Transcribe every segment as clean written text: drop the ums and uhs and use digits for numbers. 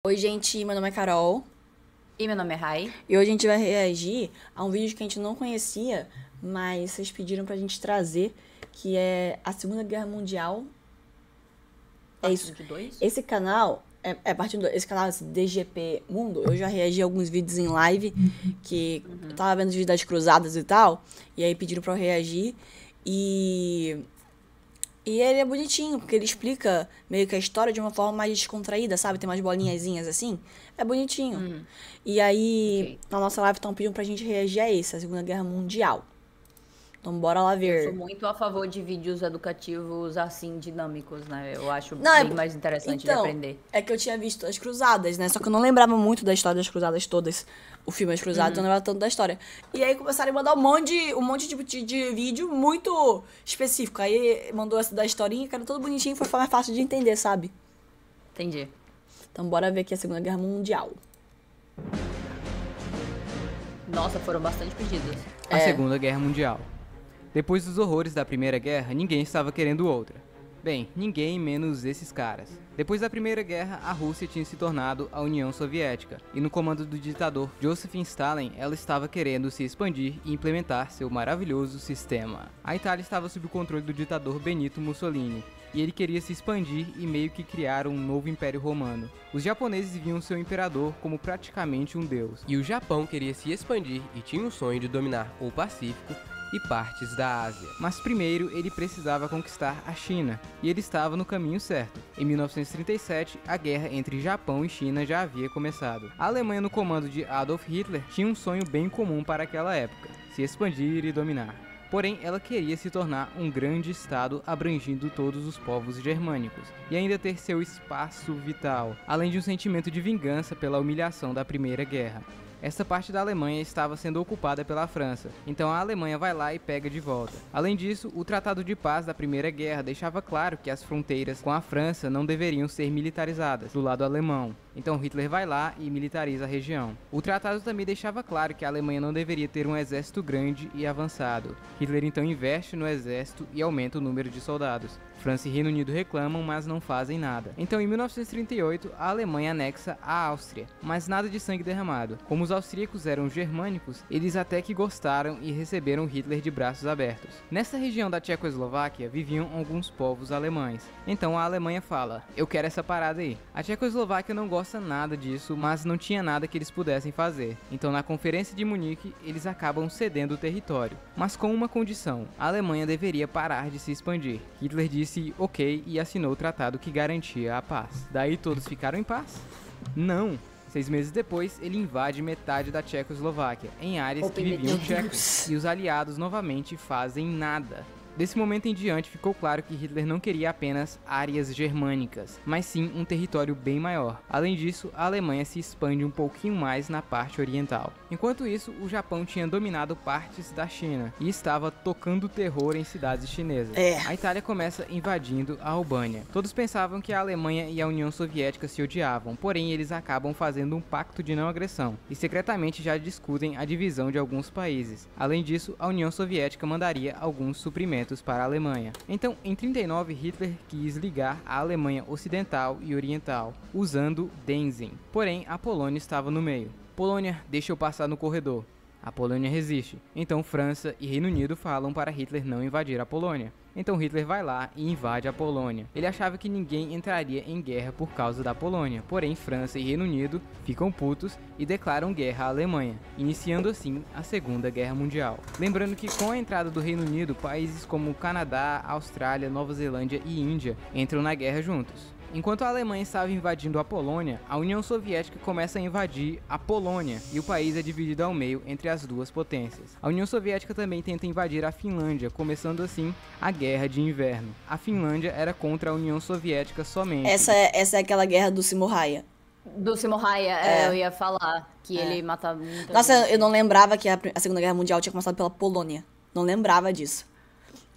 Oi, gente, meu nome é Carol E meu nome é Rai. e hoje a gente vai reagir a um vídeo que a gente não conhecia, mas vocês pediram pra gente trazer, que é a Segunda Guerra Mundial. É Parte isso. 22. Esse canal é partindo esse canal, esse DGP Mundo. Eu já reagi a alguns vídeos em live que eu tava vendo os vídeos das cruzadas e tal, e aí pediram pra eu reagir e ele é bonitinho, porque ele explica meio que a história de uma forma mais descontraída, sabe? Tem umas bolinhazinhas assim. É bonitinho. E aí, Ok. na nossa live estão pedindo pra gente reagir a esse, a Segunda Guerra Mundial. Então bora lá Eu sou ver. muito a favor de vídeos educativos assim, dinâmicos, né? Eu acho Não, bem mais interessante de então, aprender. é que eu tinha visto as cruzadas, né? Só que eu não lembrava muito da história das cruzadas todas. O filme As Cruzadas, eu não lembrava tanto da história. E aí começaram a mandar um monte de vídeo muito específico. Aí mandou essa da historinha, que era todo bonitinho, foi mais fácil de entender, sabe? Entendi. Então bora ver aqui a Segunda Guerra Mundial. Nossa, foram bastante pedidos. A Segunda Guerra Mundial. Depois dos horrores da Primeira Guerra, ninguém estava querendo outra. Bem, ninguém menos esses caras. Depois da Primeira Guerra, a Rússia tinha se tornado a União Soviética, e no comando do ditador Joseph Stalin, ela estava querendo se expandir e implementar seu maravilhoso sistema. A Itália estava sob o controle do ditador Benito Mussolini, e ele queria se expandir e meio que criar um novo Império Romano. Os japoneses viam seu imperador como praticamente um deus. E o Japão queria se expandir e tinha o sonho de dominar o Pacífico e partes da Ásia. Mas primeiro ele precisava conquistar a China, e ele estava no caminho certo. Em 1937, a guerra entre Japão e China já havia começado. A Alemanha, no comando de Adolf Hitler, tinha um sonho bem comum para aquela época: se expandir e dominar. Porém, ela queria se tornar um grande estado abrangindo todos os povos germânicos, e ainda ter seu espaço vital, além de um sentimento de vingança pela humilhação da Primeira Guerra. Essa parte da Alemanha estava sendo ocupada pela França, então a Alemanha vai lá e pega de volta. Além disso, o Tratado de Paz da Primeira Guerra deixava claro que as fronteiras com a França não deveriam ser militarizadas do lado alemão, então Hitler vai lá e militariza a região. O tratado também deixava claro que a Alemanha não deveria ter um exército grande e avançado. Hitler então investe no exército e aumenta o número de soldados. França e Reino Unido reclamam, mas não fazem nada. Então, em 1938, a Alemanha anexa a Áustria, mas nada de sangue derramado. Como os austríacos eram germânicos, eles até que gostaram e receberam Hitler de braços abertos. Nessa região da Tchecoslováquia viviam alguns povos alemães. Então a Alemanha fala: eu quero essa parada aí. A Tchecoslováquia não gosta nada disso, mas não tinha nada que eles pudessem fazer. Então, na Conferência de Munique, eles acabam cedendo o território, mas com uma condição: a Alemanha deveria parar de se expandir. Hitler disse ok e assinou o tratado que garantia a paz. Daí todos ficaram em paz? Não! 6 meses depois, ele invade metade da Tchecoslováquia, em áreas que viviam tchecos, e os aliados novamente fazem nada. Desse momento em diante, ficou claro que Hitler não queria apenas áreas germânicas, mas sim um território bem maior. Além disso, a Alemanha se expande um pouquinho mais na parte oriental. Enquanto isso, o Japão tinha dominado partes da China e estava tocando terror em cidades chinesas. A Itália começa invadindo a Albânia. Todos pensavam que a Alemanha e a União Soviética se odiavam, porém eles acabam fazendo um pacto de não agressão e secretamente já discutem a divisão de alguns países. Além disso, a União Soviética mandaria alguns suprimentos para a Alemanha. Então, em 39, Hitler quis ligar a Alemanha Ocidental e Oriental, usando Danzig. Porém, a Polônia estava no meio. Polônia, deixa eu passar no corredor. A Polônia resiste. Então, França e Reino Unido falam para Hitler não invadir a Polônia. Então Hitler vai lá e invade a Polônia. Ele achava que ninguém entraria em guerra por causa da Polônia, porém França e Reino Unido ficam putos e declaram guerra à Alemanha, iniciando assim a Segunda Guerra Mundial. Lembrando que com a entrada do Reino Unido, países como Canadá, Austrália, Nova Zelândia e Índia entram na guerra juntos. Enquanto a Alemanha estava invadindo a Polônia, a União Soviética começa a invadir a Polônia, e o país é dividido ao meio entre as duas potências. A União Soviética também tenta invadir a Finlândia, começando assim a Guerra de Inverno. A Finlândia era contra a União Soviética somente. Essa é aquela guerra do Simorraia. Do Simohaia, eu ia falar que ele mata muita Nossa, gente. eu não lembrava que a Segunda Guerra Mundial tinha começado pela Polônia. Não lembrava disso.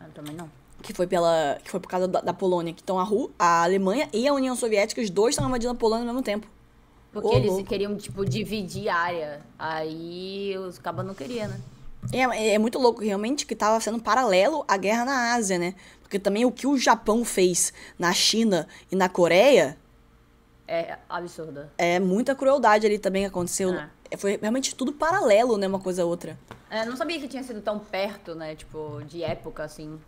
Eu também não. Que foi por causa da Polônia. Então a Alemanha e a União Soviética, os dois estavam invadindo a Polônia ao mesmo tempo. Porque Ô, eles louco. queriam, tipo, dividir área. Aí os cabas não queriam, né? É muito louco, realmente, que tava sendo paralelo à guerra na Ásia, né? Porque também o que o Japão fez na China e na Coreia É absurda. É muita crueldade ali também que aconteceu. Foi realmente tudo paralelo, né? Uma coisa a outra. Não sabia que tinha sido tão perto, né? Tipo, de época, assim.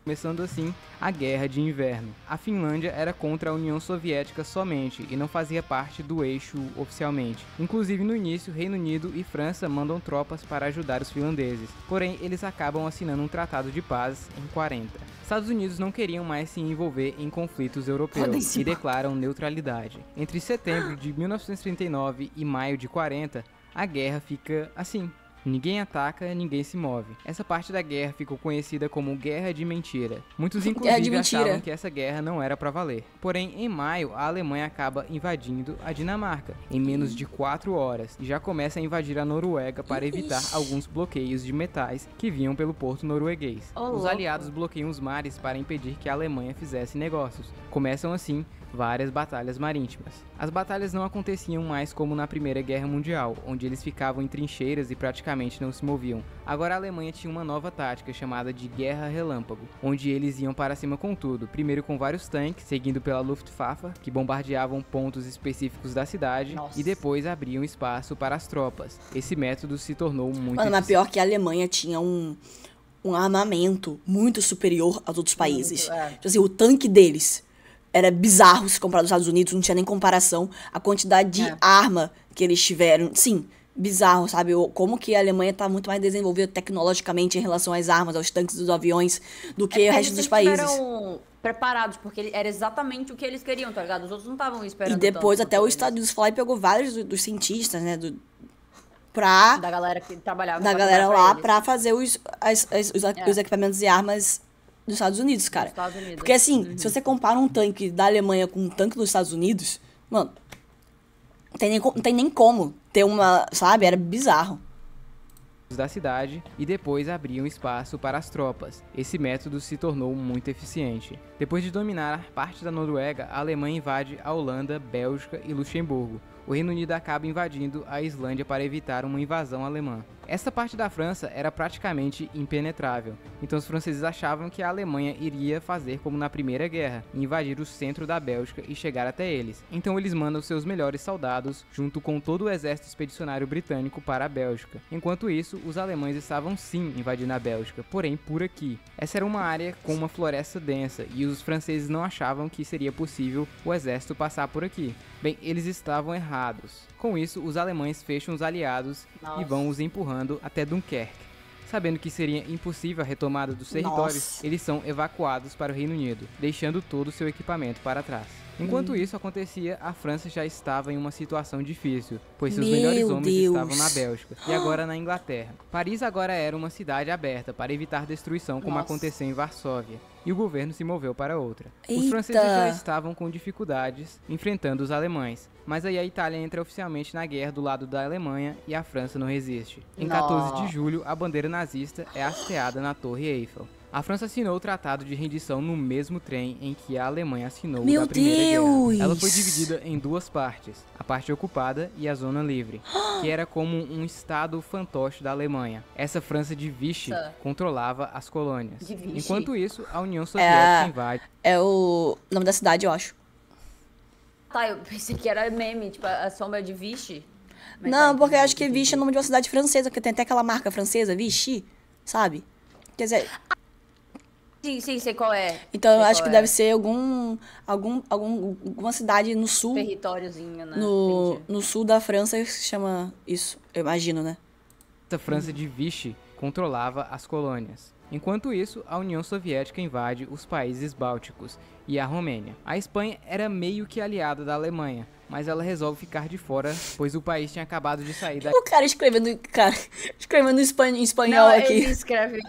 Começando assim a Guerra de Inverno. A Finlândia era contra a União Soviética somente e não fazia parte do eixo oficialmente. Inclusive no início, Reino Unido e França mandam tropas para ajudar os finlandeses, porém eles acabam assinando um tratado de paz em 40. Estados Unidos não queriam mais se envolver em conflitos europeus e declaram neutralidade. Entre setembro de 1939 e maio de 40, a guerra fica assim. Ninguém ataca, ninguém se move. Essa parte da guerra ficou conhecida como Guerra de Mentira. Muitos inclusive achavam que essa guerra não era pra valer. Porém, em maio, a Alemanha acaba invadindo a Dinamarca em menos de 4 horas e já começa a invadir a Noruega para evitar alguns bloqueios de metais que vinham pelo porto norueguês. Os aliados bloqueiam os mares para impedir que a Alemanha fizesse negócios. Começam assim várias batalhas marítimas. As batalhas não aconteciam mais como na Primeira Guerra Mundial, onde eles ficavam em trincheiras e praticamente não se moviam. Agora a Alemanha tinha uma nova tática chamada de Guerra Relâmpago, onde eles iam para cima com tudo, primeiro com vários tanques, seguindo pela Luftwaffe, que bombardeavam pontos específicos da cidade, e depois abriam espaço para as tropas. Esse método se tornou muito Mano, mas pior que a Alemanha tinha um armamento muito superior aos outros países. Tipo assim, o tanque deles era bizarro se comparado aos Estados Unidos, não tinha nem comparação. A quantidade de arma que eles tiveram, sim, bizarro, sabe? Como que a Alemanha tá muito mais desenvolvida tecnologicamente em relação às armas, aos tanques dos aviões, do que o resto dos países. Eles eram preparados, porque era exatamente o que eles queriam, tá ligado? Os outros não estavam esperando. E depois até os Estados Unidos foi lá e pegou vários dos cientistas, né? Da galera que trabalhava. Da galera lá pra fazer os equipamentos e armas dos Estados Unidos, cara. Porque assim, se você compara um tanque da Alemanha com um tanque dos Estados Unidos, mano, não tem nem como ter uma, sabe? Era bizarro. Da cidade e depois abriam espaço para as tropas. Esse método se tornou muito eficiente. Depois de dominar parte da Noruega, a Alemanha invade a Holanda, Bélgica e Luxemburgo. O Reino Unido acaba invadindo a Islândia para evitar uma invasão alemã. Esta parte da França era praticamente impenetrável, então os franceses achavam que a Alemanha iria fazer como na Primeira Guerra, invadir o centro da Bélgica e chegar até eles. Então eles mandam seus melhores soldados, junto com todo o exército expedicionário britânico, para a Bélgica. Enquanto isso, os alemães estavam sim invadindo a Bélgica, porém por aqui. Essa era uma área com uma floresta densa, e os franceses não achavam que seria possível o exército passar por aqui. Bem, eles estavam errados. Com isso, os alemães fecham os aliados e vão os empurrando até Dunkerque. Sabendo que seria impossível a retomada dos territórios, eles são evacuados para o Reino Unido, deixando todo o seu equipamento para trás. Enquanto isso acontecia, a França já estava em uma situação difícil, pois seus melhores homens estavam na Bélgica e agora na Inglaterra. Paris agora era uma cidade aberta para evitar destruição, como aconteceu em Varsóvia, e o governo se moveu para outra. Os franceses já estavam com dificuldades enfrentando os alemães, mas aí a Itália entra oficialmente na guerra do lado da Alemanha e a França não resiste. Em 14 de julho, a bandeira nazista é hasteada na Torre Eiffel. A França assinou o tratado de rendição no mesmo trem em que a Alemanha assinou o da Primeira Guerra. Ela foi dividida em duas partes, a parte ocupada e a zona livre, que era como um estado fantoche da Alemanha. Essa França de Vichy controlava as colônias. Enquanto isso, a União Soviética invade. É o nome da cidade, eu acho. Tá, eu pensei que era meme, tipo, a sombra de Vichy. Não, porque eu acho que Vichy é o nome de uma cidade francesa, porque tem até aquela marca francesa, Vichy, sabe? Quer dizer... Sim, sei qual é. Então eu acho que deve ser alguma cidade no sul. Territóriozinho, né? No sul da França que se chama isso, eu imagino, né? A França de Vichy controlava as colônias. Enquanto isso, a União Soviética invade os países bálticos e a Romênia. A Espanha era meio que aliada da Alemanha, mas ela resolve ficar de fora, pois o país tinha acabado de sair da... O cara escrevendo em espanhol aqui. Ele escreve...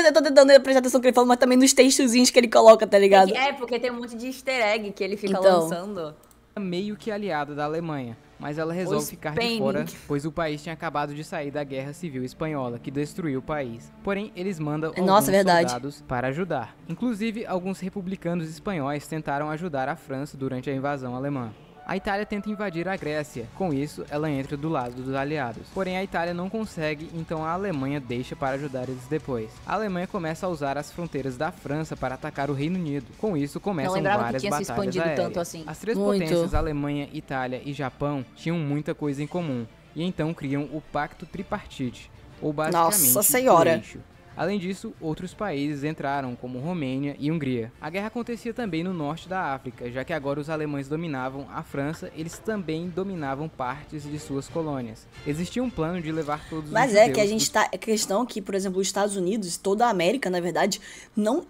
Eu tô tentando prestar atenção no que ele fala, mas também nos textozinhos que ele coloca, tá ligado? Porque tem um monte de easter egg que ele fica lançando. Meio que aliada da Alemanha, mas ela resolve ficar de fora, pois o país tinha acabado de sair da Guerra Civil Espanhola, que destruiu o país. Porém, eles mandam alguns soldados para ajudar. Inclusive, alguns republicanos espanhóis tentaram ajudar a França durante a invasão alemã. A Itália tenta invadir a Grécia, com isso ela entra do lado dos aliados. Porém a Itália não consegue, então a Alemanha deixa para ajudar eles depois. A Alemanha começa a usar as fronteiras da França para atacar o Reino Unido. Com isso começam várias batalhas aéreas. Tanto assim. As três potências, Alemanha, Itália e Japão, tinham muita coisa em comum, e então criam o Pacto Tripartite, ou basicamente o eixo. Além disso, outros países entraram, como Romênia e Hungria. A guerra acontecia também no norte da África, já que agora os alemães dominavam a França, eles também dominavam partes de suas colônias. Existia um plano de levar todos os judeus... Mas que a gente tá... A questão que, por exemplo, os Estados Unidos, toda a América, na verdade, não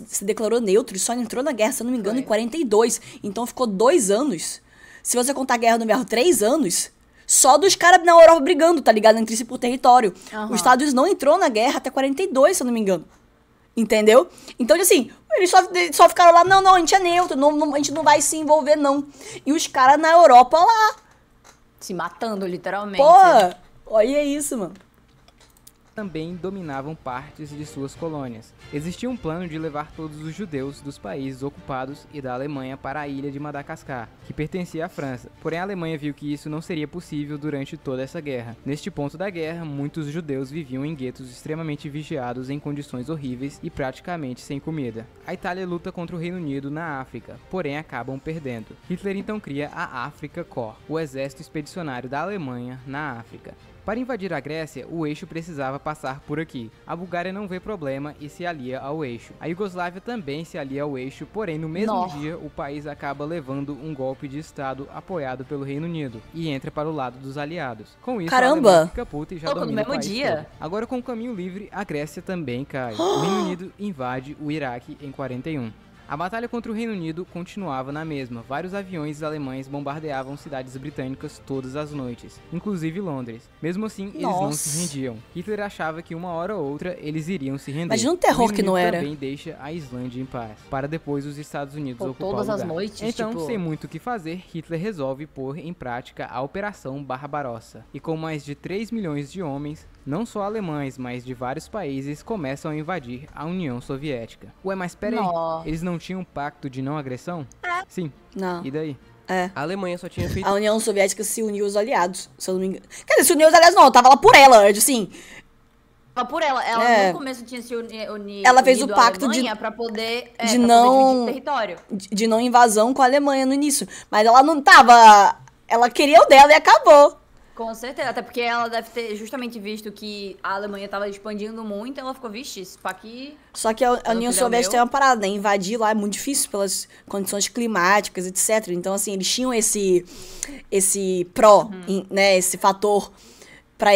se declarou neutro e só entrou na guerra, se eu não me engano, em 42. Então ficou 2 anos. Se você contar a Guerra do Inverno, 3 anos... Só dos caras na Europa brigando, tá ligado? Entre si por território. Os Estados Unidos não entrou na guerra até 42, se eu não me engano. Entendeu? Então, assim, eles só ficaram lá, não, a gente é neutro, a gente não vai se envolver, não. E os caras na Europa lá. Se matando, literalmente. Pô, olha isso, mano. Também dominavam partes de suas colônias. Existia um plano de levar todos os judeus dos países ocupados e da Alemanha para a ilha de Madagascar, que pertencia à França. Porém, a Alemanha viu que isso não seria possível durante toda essa guerra. Neste ponto da guerra, muitos judeus viviam em guetos extremamente vigiados em condições horríveis e praticamente sem comida. A Itália luta contra o Reino Unido na África, porém acabam perdendo. Hitler então cria a Afrika Korps, o exército expedicionário da Alemanha na África. Para invadir a Grécia, o eixo precisava passar por aqui. A Bulgária não vê problema e se alia ao eixo. A Iugoslávia também se alia ao eixo, porém no mesmo dia o país acaba levando um golpe de estado apoiado pelo Reino Unido e entra para o lado dos aliados. Com isso, a Alemanha fica puta e já domina o país todo. Agora com o caminho livre, a Grécia também cai. O Reino Unido invade o Iraque em 41. A batalha contra o Reino Unido continuava na mesma. Vários aviões alemães bombardeavam cidades britânicas todas as noites, inclusive Londres. Mesmo assim, eles não se rendiam. Hitler achava que uma hora ou outra eles iriam se render. Imagina um terror que não era. Também deixa a Islândia em paz, para depois os Estados Unidos ocupar o lugar. Todas as noites, então, sem muito o que fazer, Hitler resolve pôr em prática a Operação Barbarossa. E com mais de 3 milhões de homens, não só alemães, mas de vários países, começam a invadir a União Soviética. Ué, mas pera aí, eles não tinham um pacto de não agressão? Sim. Não. E daí? A Alemanha só tinha feito... A União Soviética se uniu aos aliados, se eu não me engano. Quer dizer, se uniu aos aliados não, eu tava lá por ela, assim... Por ela no começo tinha se unido ela fez o pacto pra poder de não território. De não invasão com a Alemanha no início, mas ela não tava, ela queria o dela e acabou. Com certeza, até porque ela deve ter justamente visto que a Alemanha tava expandindo muito, ela ficou, vixe, esse aqui... Só que a União Soviética tem uma parada, né? Invadir lá é muito difícil pelas condições climáticas, etc. Então, assim, eles tinham esse né, esse fator pra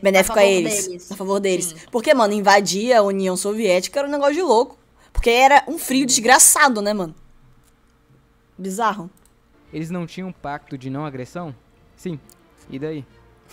benéfico a eles, a favor deles. Sim. Porque, mano, invadir a União Soviética era um negócio de louco. Porque era um frio desgraçado, né, mano? Bizarro. Eles não tinham um pacto de não agressão? Sim. E daí?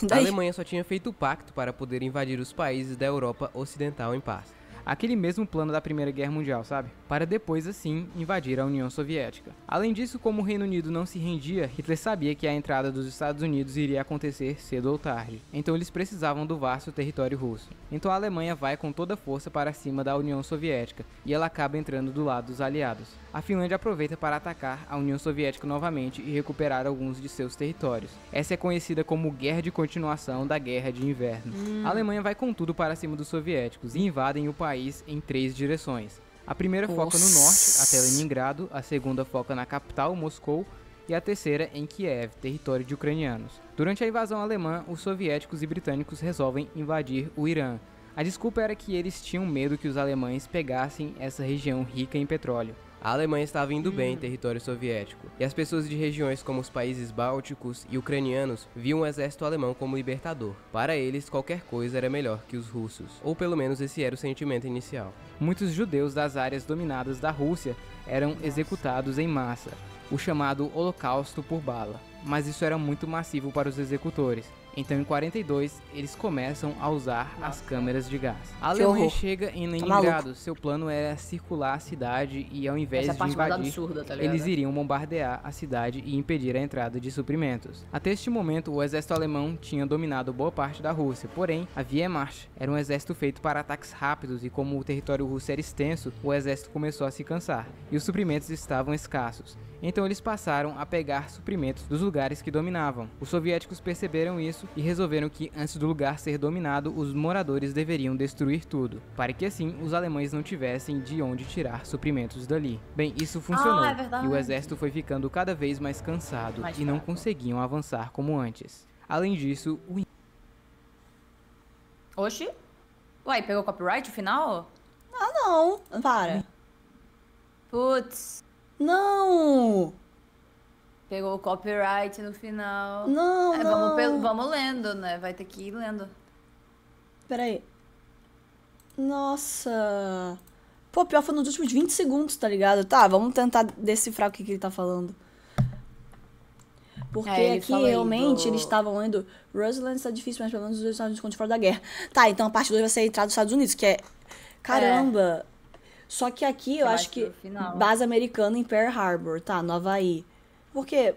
A Alemanha só tinha feito o pacto para poder invadir os países da Europa Ocidental em paz. Aquele mesmo plano da Primeira Guerra Mundial, sabe? Para depois, assim, invadir a União Soviética. Além disso, como o Reino Unido não se rendia, Hitler sabia que a entrada dos Estados Unidos iria acontecer cedo ou tarde. Então eles precisavam do vasto território russo. Então a Alemanha vai com toda a força para cima da União Soviética, e ela acaba entrando do lado dos aliados. A Finlândia aproveita para atacar a União Soviética novamente e recuperar alguns de seus territórios. Essa é conhecida como Guerra de Continuação da Guerra de Inverno. A Alemanha vai com tudo para cima dos soviéticos e invadem o país em 3 direções. A primeira foca no norte, até Leningrado, a segunda foca na capital, Moscou, e a terceira em Kiev, território de ucranianos. Durante a invasão alemã, os soviéticos e britânicos resolvem invadir o Irã. A desculpa era que eles tinham medo que os alemães pegassem essa região rica em petróleo. A Alemanha estava indo bem em território soviético, e as pessoas de regiões como os países bálticos e ucranianos viam o exército alemão como libertador. Para eles, qualquer coisa era melhor que os russos, ou pelo menos esse era o sentimento inicial. Muitos judeus das áreas dominadas da Rússia eram executados em massa, o chamado Holocausto por bala. Mas isso era muito massivo para os executores. Então, em 42, eles começam a usar as câmeras de gás. A Alemanha chega em Leningrado. Seu plano era circular a cidade e, ao invés de invadir, absurda, tá eles iriam bombardear a cidade e impedir a entrada de suprimentos. Até este momento, o exército alemão tinha dominado boa parte da Rússia. Porém, a Wehrmacht era um exército feito para ataques rápidos e, como o território russo era extenso, o exército começou a se cansar e os suprimentos estavam escassos. Então eles passaram a pegar suprimentos dos lugares que dominavam. Os soviéticos perceberam isso e resolveram que, antes do lugar ser dominado, os moradores deveriam destruir tudo, para que assim os alemães não tivessem de onde tirar suprimentos dali. Bem, isso funcionou, é verdade. e o exército foi ficando cada vez mais cansado Mais e não fraco. conseguiam avançar como antes. Além disso, o Oxi? Uai, pegou copyright no final? Ah, não. Para. Putz, Não. pegou o copyright no final. Não, não. Vamos lendo, né? Vai ter que ir lendo. Peraí. Nossa. Pô, pior foi nos últimos 20 segundos, tá ligado? Tá, vamos tentar decifrar o que ele tá falando. Porque Ele aqui, fala aí realmente, do- eles estavam lendo Roseland está difícil, mas pelo menos os Estados Unidos ficam de fora da guerra. Tá, então a parte 2 vai ser a entrada dos Estados Unidos, que é... Caramba! Só que aqui eu Mais acho que pro final. base americana em Pearl Harbor, tá? No Havaí. Porque...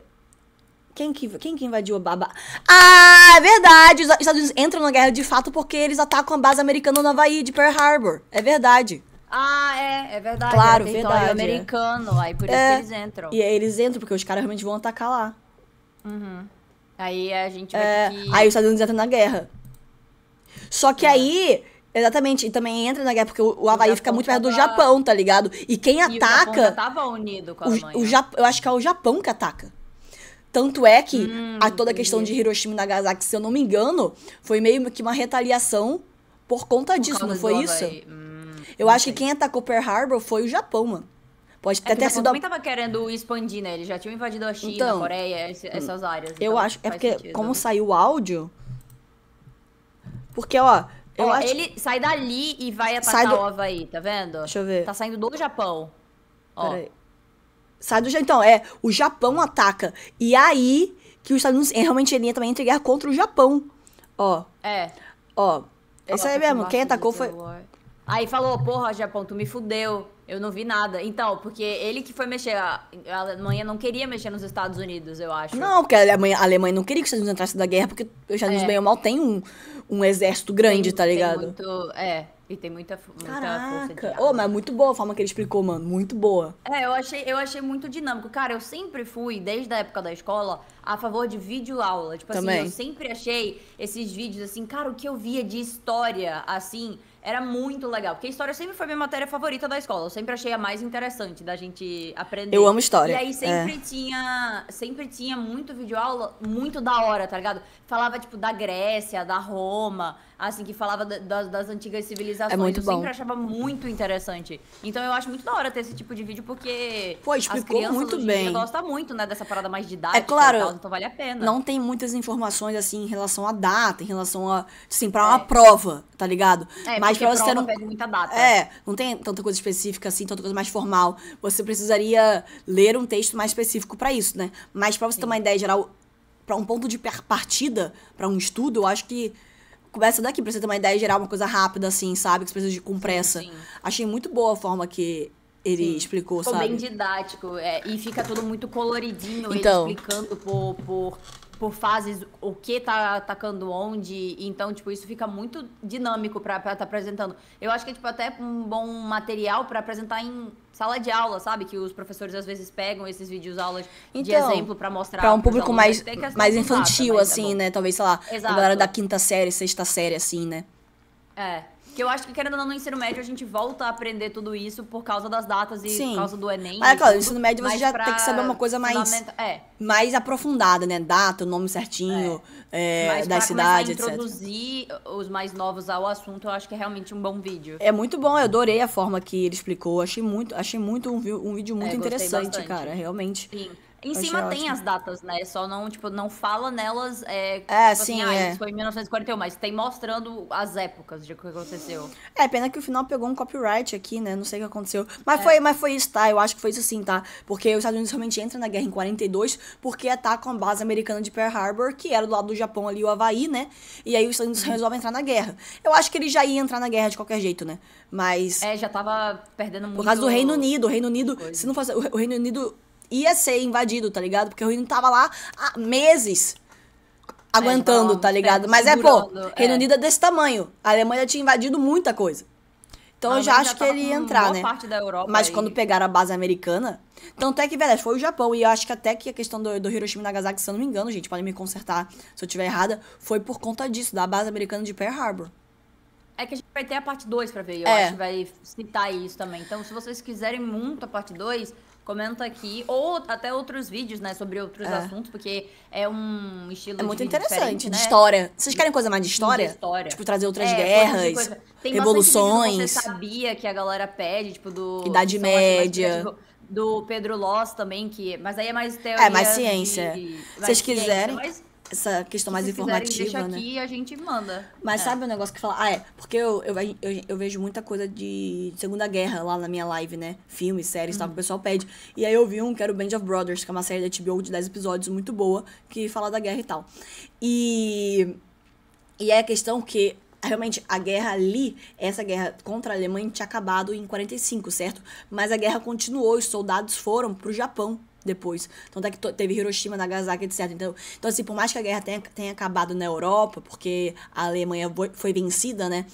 Quem que invadiu a Baba? Ah, é verdade! Os Estados Unidos entram na guerra de fato porque eles atacam a base americana no Havaí de Pearl Harbor. É verdade. Ah, é verdade. Claro, é território verdade, é. americano, aí por isso É. que eles entram. E aí eles entram porque os caras realmente vão atacar lá. Aí a gente vai É, ter que... aí os Estados Unidos entram na guerra. Só que aí, exatamente, e também entra na guerra porque o Havaí Japão fica muito perto do tava- Japão, tá ligado? E quem E o Japão já ataca, tava unido com a Alemanha. eu acho que é o Japão que ataca. Tanto é que toda a entendi. questão de Hiroshima e Nagasaki, se eu não me engano, foi meio que uma retaliação por conta disso, causa não do foi isso? Havaí. Eu acho que quem atacou Pearl Harbor foi o Japão, mano. Pode É até que o ter Japão sido... também tava querendo expandir, né? Eles já tinham invadido a China, Então, a Coreia, essas áreas. Eu então acho... É faz porque, sentido. como saiu o áudio... Porque, ó... Eu Ó, acho... ele sai dali e vai Sai atacar do- o Havaí, tá vendo? Deixa eu ver. Tá saindo do Japão. Ó, Peraí. Sai do Japão. Então, o Japão ataca. E aí que os Estados Unidos realmente ele também entra em guerra contra o Japão. Ó, é. ó. É isso aí mesmo. Quem atacou foi. Aí falou, porra, Japão, tu me fudeu. Eu não vi nada. Então, porque ele que foi mexer. A Alemanha não queria mexer nos Estados Unidos, eu acho. Não, porque a Alemanha não queria que os Estados Unidos entrassem da guerra, porque os Estados Unidos, bem ou mal, tem um exército grande, tá ligado? Tem muito, e tem muita força de Caraca. arma. Ô, mas muito boa a forma que ele explicou, mano. Muito boa. Eu achei muito dinâmico. Cara, eu sempre fui, desde a época da escola, a favor de videoaula. Tipo Também. assim, eu sempre achei esses vídeos assim, cara, o que eu via de história, assim, era muito legal. Porque história sempre foi minha matéria favorita da escola. Eu sempre achei a mais interessante da gente aprender. Eu amo história. E aí sempre tinha muito videoaula, muito da hora, tá ligado? Falava, tipo, da Grécia, da Roma, assim, que falava das antigas civilizações. É muito eu bom. sempre achava muito interessante. Então eu acho muito da hora ter esse tipo de vídeo, porque Pô, as explicou crianças muito hoje em dia bem. gostam muito, né, dessa parada mais didática É claro, e tal, então vale a pena. Não tem muitas informações, assim, em relação à data, em relação a, assim, pra uma prova, tá ligado? Mas porque pra você prova não... pega muita data. Não tem tanta coisa específica, assim, tanta coisa mais formal. Você precisaria ler um texto mais específico pra isso, né? Mas pra você ter uma ideia geral, pra um ponto de partida, pra um estudo, eu acho que começa daqui, pra você ter uma ideia geral, uma coisa rápida, assim, sabe? Que você precisa de com pressa. sim. Achei muito boa a forma que ele explicou, Ficou sabe? bem didático, e fica tudo muito coloridinho, Então. ele explicando por fases o que tá atacando onde, então, tipo, isso fica muito dinâmico pra tá apresentando. Eu acho que é, tipo, até um bom material pra apresentar em sala de aula, sabe? Que os professores, às vezes, pegam esses vídeos aulas de Então, exemplo pra mostrar Pra um pros público alunos. mais, Tem questão mais de data, infantil, mas é assim, bom. né? Talvez, sei lá, a Exato. galera da quinta série, sexta série, assim, né? Que eu acho que, querendo ou não, no ensino médio a gente volta a aprender tudo isso por causa das datas e Sim. por causa do Enem. Mas é e claro, no tudo, ensino médio você mas já pra tem que saber uma coisa mais aprofundada, né? Data, o nome certinho, Mas da pra cidade, começar a etc. introduzir os mais novos ao assunto, eu acho que é realmente um bom vídeo. É muito bom, eu adorei a forma que ele explicou. Achei muito um vídeo muito Gostei interessante, bastante. cara, realmente. Sim. Em Achei cima tem ótimo. as datas, né? Só não, tipo, não fala nelas, sim, isso foi em 1941, mas tem mostrando as épocas de o que aconteceu. É, pena que o final pegou um copyright aqui, né? Não sei o que aconteceu. Mas foi isso, tá? Eu acho que foi isso sim, tá? Porque os Estados Unidos realmente entram na guerra em 42 porque atacam a base americana de Pearl Harbor, que era do lado do Japão ali, o Havaí, né? E aí os Estados Unidos resolvem entrar na guerra. Eu acho que ele já ia entrar na guerra de qualquer jeito, né? Mas Já tava perdendo muito... por causa do Reino Unido, se não fosse... O Reino Unido ia ser invadido, tá ligado? Porque o Reino Unido tava lá há meses aguantando, tava tá ligado? Mas pô, segurando, Reino Unido é desse tamanho. A Alemanha tinha invadido muita coisa. Então A eu já Alemanha acho que tava ele ia com entrar, boa né? parte da Europa Mas aí. quando pegaram a base americana... Tanto é que, verdade, foi o Japão. E eu acho que até que a questão do Hiroshima e Nagasaki, se eu não me engano, gente, podem me consertar se eu estiver errada, foi por conta disso, da base americana de Pearl Harbor. É que a gente vai ter a parte 2 pra ver. Eu É. acho que vai citar isso também. Então, se vocês quiserem muito a parte 2, comenta aqui. Ou até outros vídeos, né? Sobre outros assuntos, porque é um estilo É muito de vídeo interessante, diferente, de né? história. Vocês querem coisa mais de história? De história. Tipo, trazer outras É, guerras, coisa. Tem revoluções. bastante vídeo do Você Sabia que a galera pede, tipo, do... Idade que são, acho, mais Média. criativo, do Pedro Loss também, que... Mas aí é mais teoria. É, mais ciência. de- Se mais vocês ciência, quiserem, mas essa questão mais se vocês quiserem, informativa, deixa né? aqui e a gente manda. Mas É. sabe o negócio que fala? Ah, é. Porque eu vejo muita coisa de Segunda Guerra lá na minha live, né? Filmes, séries e tal, que o pessoal pede. E aí eu vi um que era o Band of Brothers, que é uma série da HBO de 10 episódios muito boa, que fala da guerra e tal. E é a questão que, realmente, a guerra ali, essa guerra contra a Alemanha tinha acabado em 45, certo? Mas a guerra continuou, os soldados foram pro Japão depois. Então até que teve Hiroshima, Nagasaki, etc. Então, assim, por mais que a guerra tenha acabado na Europa, porque a Alemanha foi vencida, né?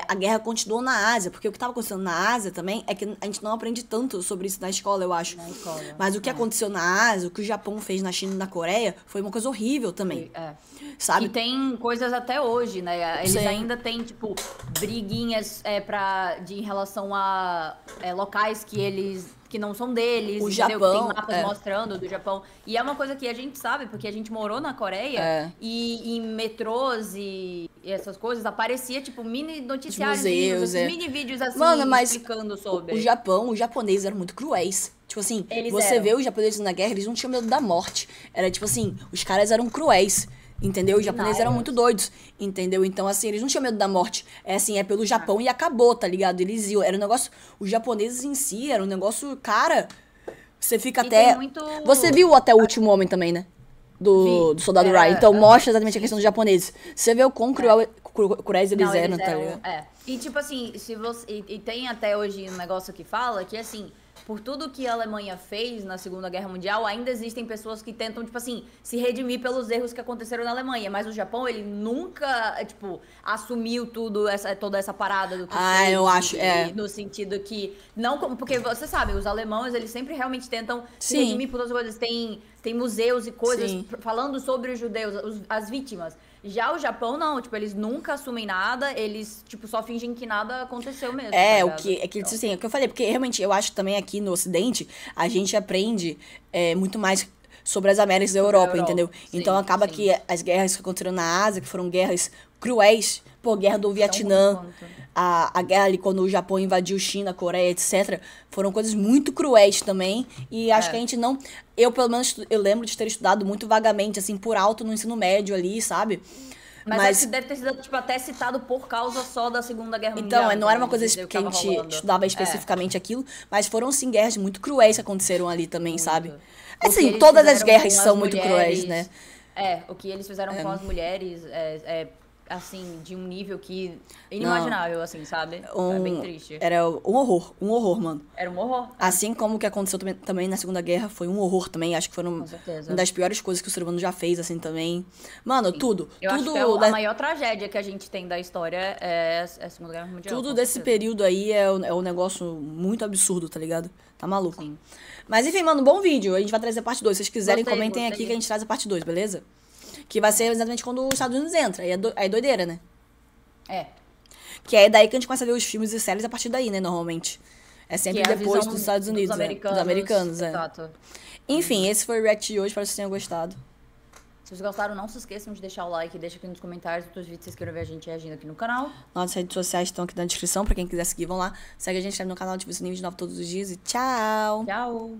A guerra continuou na Ásia, porque o que estava acontecendo na Ásia também é que a gente não aprende tanto sobre isso na escola, eu acho. Na escola. Mas o que aconteceu na Ásia, o que o Japão fez na China e na Coreia, foi uma coisa horrível também. É. Sabe? E tem coisas até hoje, né? Eles Sim. ainda têm, tipo, briguinhas em relação a locais que não são deles. O entendeu? Japão, Que tem mapas é. mostrando do Japão. E é uma coisa que a gente sabe, porque a gente morou na Coreia É. e em metrôs e essas coisas aparecia, tipo, mini noticiários, museus, mini vídeos assim, Mano, mas explicando sobre. O Japão, os japoneses eram muito cruéis. Tipo assim, Eles você eram. vê os japoneses na guerra, eles não tinham medo da morte. Era tipo assim, os caras eram cruéis. Entendeu? Os japoneses eram muito doidos, entendeu? Então, assim, eles não tinham medo da morte. É assim, é pelo Japão e acabou, tá ligado? Eles iam. Era um negócio. Os japoneses em si, era um negócio. Cara, você fica E até. tem muito- Você viu até o último homem também, né? Do Soldado Era- Ryan. Então mostra exatamente a questão dos japoneses. Você vê o quão cruéis eles Não, eram, tá ligado? E tipo assim, se você e tem até hoje um negócio que fala que assim, por tudo que a Alemanha fez na Segunda Guerra Mundial, ainda existem pessoas que tentam, tipo assim, se redimir pelos erros que aconteceram na Alemanha. Mas o Japão, ele nunca, tipo, assumiu toda essa parada do que fez. Eu acho, No sentido que, não como, porque você sabe, os alemães, eles sempre realmente tentam se Sim. redimir por todas as coisas. Tem museus e coisas Sim. falando sobre os judeus, as vítimas. Já o Japão, não, tipo, eles nunca assumem nada, eles, tipo, só fingem que nada aconteceu mesmo. tá O ligado? que assim, é o que eu falei, porque realmente eu acho que também aqui no Ocidente a gente aprende muito mais sobre as Américas da Europa, Europa, entendeu? sim, Então acaba sim. que as guerras que aconteceram na Ásia, que foram guerras cruéis, pô, guerra do Vietnã, ruim quanto. a guerra ali quando o Japão invadiu China, Coreia, etc. Foram coisas muito cruéis também, e acho que a gente não... Eu, pelo menos, eu lembro de ter estudado muito vagamente, assim, por alto no ensino médio ali, sabe? Mas acho que deve ter sido, tipo, até citado por causa só da Segunda Guerra Mundial. Então, não era uma coisa entendeu? que a tava gente rolando. estudava especificamente aquilo, mas foram sim guerras muito cruéis que aconteceram ali também, sabe? O que Assim, eles todas as fizeram guerras com são as muito mulheres, cruéis, né? O que eles fizeram com as mulheres assim, de um nível que inimaginável, assim, sabe? É bem triste. Era um horror, mano. Era um horror. Assim como o que aconteceu também na Segunda Guerra, foi um horror também. Acho que foi Com certeza. uma das piores coisas que o ser humano já fez, assim, também. Mano, tudo. Eu acho tudo que a maior tragédia que a gente tem da história é a Segunda Guerra Mundial. tudo com desse certeza. período aí é um negócio muito absurdo, tá ligado? Tá maluco. Sim. Mas enfim, mano, bom vídeo. A gente vai trazer a parte 2. Se vocês quiserem, Gostei, comentem aqui gostei. que a gente traz a parte 2, beleza? Que vai ser exatamente quando os Estados Unidos entra. Aí é doideira, né? Que é daí que a gente começa a ver os filmes e séries a partir daí, né, normalmente. É sempre Que é a depois visão dos Estados Unidos, dos americanos, é. Exato. Enfim, esse foi o React de hoje, espero que vocês tenham gostado. Se vocês gostaram, não se esqueçam de deixar o like, deixa aqui nos comentários outros vídeos que vocês queiram ver a gente reagindo aqui no canal. Nossas redes sociais estão aqui na descrição, pra quem quiser seguir, vão lá. Segue a gente no canal de Vídeos Níveis de Novo todos os dias e tchau! Tchau!